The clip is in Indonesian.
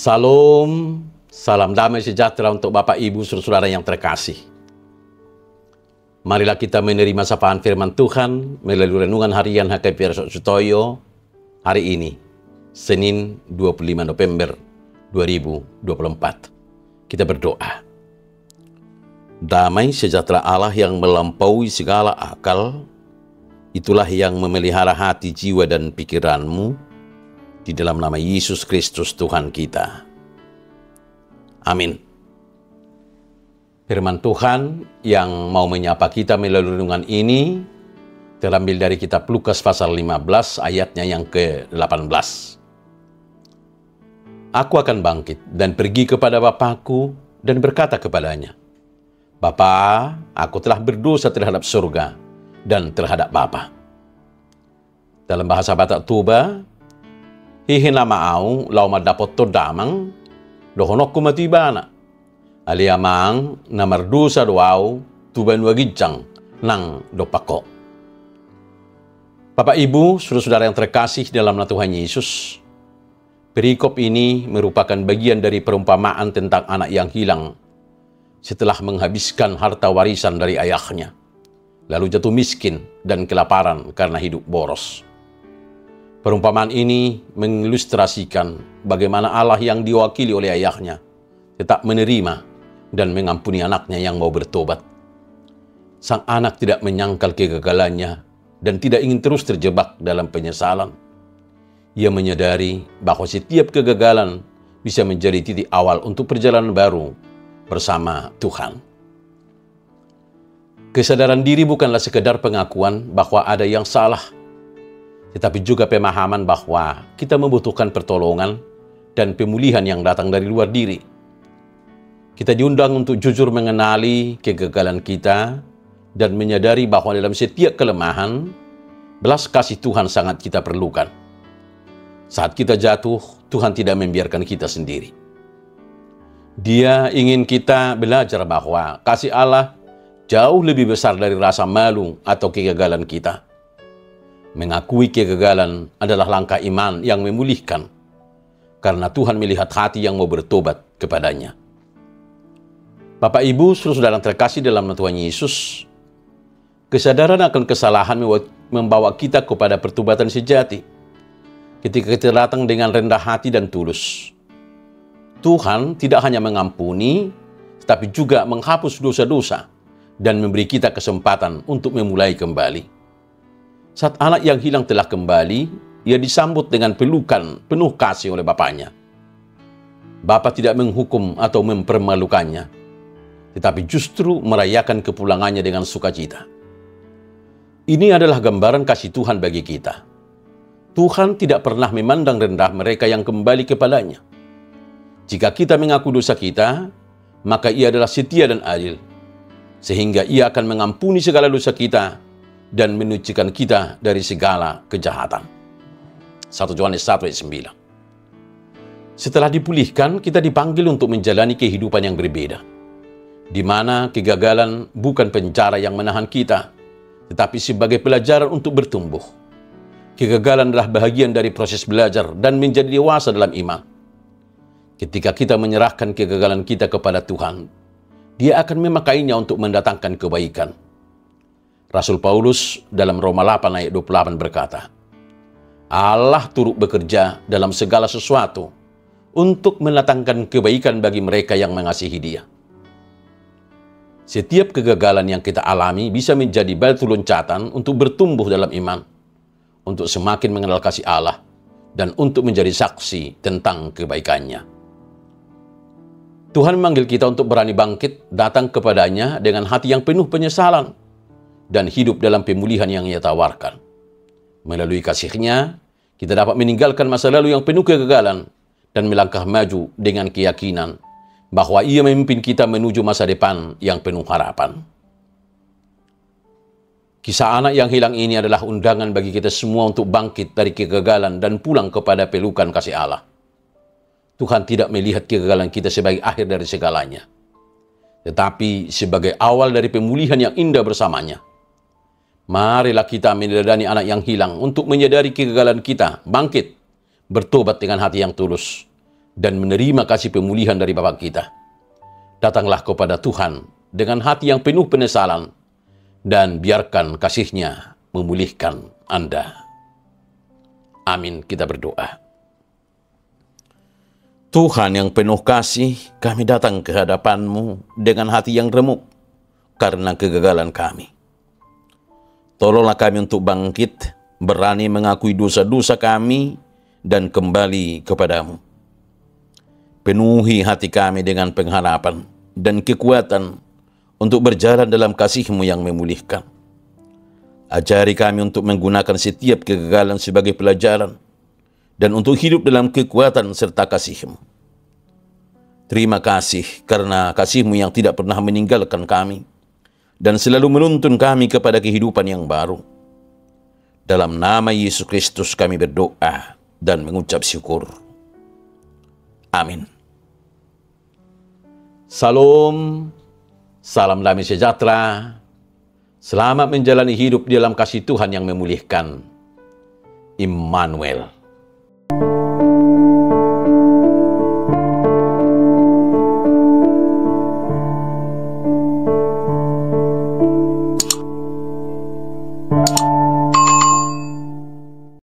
Salam, salam damai sejahtera untuk Bapak Ibu saudara yang terkasih. Marilah kita menerima sapaan firman Tuhan melalui renungan harian HKP Sutoyo hari ini, Senin 25 November 2024. Kita berdoa. Damai sejahtera Allah yang melampaui segala akal, itulah yang memelihara hati, jiwa, dan pikiranmu, di dalam nama Yesus Kristus Tuhan kita. Amin. Firman Tuhan yang mau menyapa kita melalui renungan ini terambil dari kitab Lukas pasal 15 ayatnya yang ke-18. Aku akan bangkit dan pergi kepada Bapakku dan berkata kepadanya, Bapa, aku telah berdosa terhadap surga dan terhadap Bapa. Dalam bahasa Batak Toba, hihina maau lau madapot to damang dohonok kumatibana aliamang namar dosa doau tuban wagijang nang dopako. Bapak Ibu, saudara-saudara yang terkasih dalam nama Tuhan Yesus, perikop ini merupakan bagian dari perumpamaan tentang anak yang hilang setelah menghabiskan harta warisan dari ayahnya, lalu jatuh miskin dan kelaparan karena hidup boros. Perumpamaan ini mengilustrasikan bagaimana Allah yang diwakili oleh ayahnya tetap menerima dan mengampuni anaknya yang mau bertobat. Sang anak tidak menyangkal kegagalannya dan tidak ingin terus terjebak dalam penyesalan. Ia menyadari bahwa setiap kegagalan bisa menjadi titik awal untuk perjalanan baru bersama Tuhan. Kesadaran diri bukanlah sekedar pengakuan bahwa ada yang salah, tetapi juga pemahaman bahwa kita membutuhkan pertolongan dan pemulihan yang datang dari luar diri. Kita diundang untuk jujur mengenali kegagalan kita dan menyadari bahwa dalam setiap kelemahan, belas kasih Tuhan sangat kita perlukan. Saat kita jatuh, Tuhan tidak membiarkan kita sendiri. Dia ingin kita belajar bahwa kasih Allah jauh lebih besar dari rasa malu atau kegagalan kita. Mengakui kegagalan adalah langkah iman yang memulihkan, karena Tuhan melihat hati yang mau bertobat kepadanya. Bapak Ibu, saudara yang terkasih dalam nama Tuhan Yesus, kesadaran akan kesalahan membawa kita kepada pertobatan sejati. Ketika kita datang dengan rendah hati dan tulus, Tuhan tidak hanya mengampuni, tetapi juga menghapus dosa-dosa dan memberi kita kesempatan untuk memulai kembali. Saat anak yang hilang telah kembali, ia disambut dengan pelukan penuh kasih oleh bapaknya. Bapa tidak menghukum atau mempermalukannya, tetapi justru merayakan kepulangannya dengan sukacita. Ini adalah gambaran kasih Tuhan bagi kita. Tuhan tidak pernah memandang rendah mereka yang kembali kepadanya. Jika kita mengaku dosa kita, maka Ia adalah setia dan adil, sehingga Ia akan mengampuni segala dosa kita dan menyucikan kita dari segala kejahatan. 1 Yohanes 1:9. Setelah dipulihkan, kita dipanggil untuk menjalani kehidupan yang berbeda, di mana kegagalan bukan penjara yang menahan kita, tetapi sebagai pelajaran untuk bertumbuh. Kegagalan adalah bahagian dari proses belajar dan menjadi dewasa dalam iman. Ketika kita menyerahkan kegagalan kita kepada Tuhan, Dia akan memakainya untuk mendatangkan kebaikan. Rasul Paulus dalam Roma 8 ayat 28 berkata, Allah turut bekerja dalam segala sesuatu untuk mendatangkan kebaikan bagi mereka yang mengasihi Dia. Setiap kegagalan yang kita alami bisa menjadi batu loncatan untuk bertumbuh dalam iman, untuk semakin mengenal kasih Allah, dan untuk menjadi saksi tentang kebaikannya. Tuhan memanggil kita untuk berani bangkit, datang kepadanya dengan hati yang penuh penyesalan, dan hidup dalam pemulihan yang Ia tawarkan. Melalui kasih-Nya, kita dapat meninggalkan masa lalu yang penuh kegagalan dan melangkah maju dengan keyakinan bahwa Ia memimpin kita menuju masa depan yang penuh harapan. Kisah anak yang hilang ini adalah undangan bagi kita semua untuk bangkit dari kegagalan dan pulang kepada pelukan kasih Allah. Tuhan tidak melihat kegagalan kita sebagai akhir dari segalanya, tetapi sebagai awal dari pemulihan yang indah bersamanya. Marilah kita meneladani anak yang hilang untuk menyadari kegagalan kita, bangkit, bertobat dengan hati yang tulus, dan menerima kasih pemulihan dari Bapa kita. Datanglah kepada Tuhan dengan hati yang penuh penyesalan dan biarkan kasih-Nya memulihkan Anda. Amin, kita berdoa. Tuhan yang penuh kasih, kami datang ke hadapan-Mu dengan hati yang remuk karena kegagalan kami. Tolonglah kami untuk bangkit, berani mengakui dosa-dosa kami, dan kembali kepadamu. Penuhi hati kami dengan pengharapan dan kekuatan untuk berjalan dalam kasih-Mu yang memulihkan. Ajari kami untuk menggunakan setiap kegagalan sebagai pelajaran, dan untuk hidup dalam kekuatan serta kasih-Mu. Terima kasih karena kasih-Mu yang tidak pernah meninggalkan kami, dan selalu menuntun kami kepada kehidupan yang baru. Dalam nama Yesus Kristus kami berdoa dan mengucap syukur. Amin. Salam, salam damai sejahtera. Selamat menjalani hidup di dalam kasih Tuhan yang memulihkan. Immanuel.